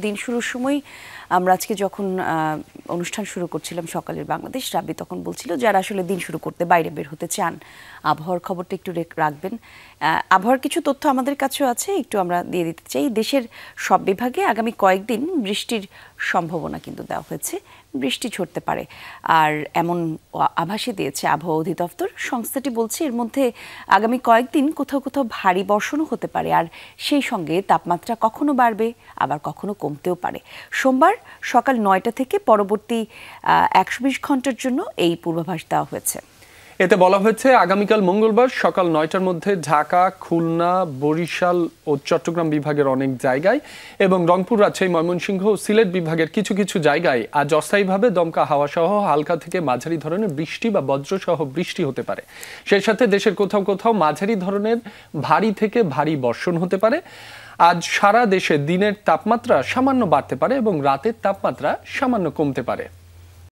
দিন শুরুর সময় আমরা আজকে যখন অনুষ্ঠান শুরু করছিলাম সকালের বাংলাদেশ, রাব্বি তখন বলছিল যারা আসলে দিন শুরু করতে বাইরে বের হতে চান আবহাওয়ার খবরটা একটু রাখবেন। আবহাওয়ার কিছু তথ্য আমাদের কাছেও আছে, একটু আমরা দিয়ে দিতে চাই। দেশের সব বিভাগে আগামী কয়েকদিন বৃষ্টির সম্ভাবনা কিন্তু দেওয়া হয়েছে, বৃষ্টি ঝরতে পারে আর এমন আভাসই দিয়েছে আবহাওয়া অধিদপ্তর। সংস্থাটি বলছে এর মধ্যে আগামী কয়েকদিন কোথাও কোথাও ভারী বর্ষণও হতে পারে, আর সেই সঙ্গে তাপমাত্রা কখনো বাড়বে আবার কখনো কমতেও পারে। সোমবার সকাল 9টা থেকে পরবর্তী 120 ঘন্টার জন্য এই পূর্বাভাস দেওয়া হয়েছে। এতে বলা হয়েছে আগামীকাল মঙ্গলবার সকাল 9টার মধ্যে ঢাকা, খুলনা, বরিশাল ও চট্টগ্রাম বিভাগের অনেক জায়গায় এবং রংপুর, রাজশাহী, ময়মনসিংহ ও সিলেট বিভাগের কিছু কিছু জায়গায় আজ অস্থায়ীভাবে দমকা হাওয়া সহ হালকা থেকে মাঝারি ধরনের বৃষ্টি বা বজ্রসহ বৃষ্টি হতে পারে। সেই সাথে দেশের কোথাও কোথাও মাঝারি ধরনের ভারী থেকে ভারী বর্ষণ হতে পারে। আজ সারা দেশে দিনের তাপমাত্রা সামান্য বাড়তে পারে এবং রাতের তাপমাত্রা সামান্য কমতে পারে।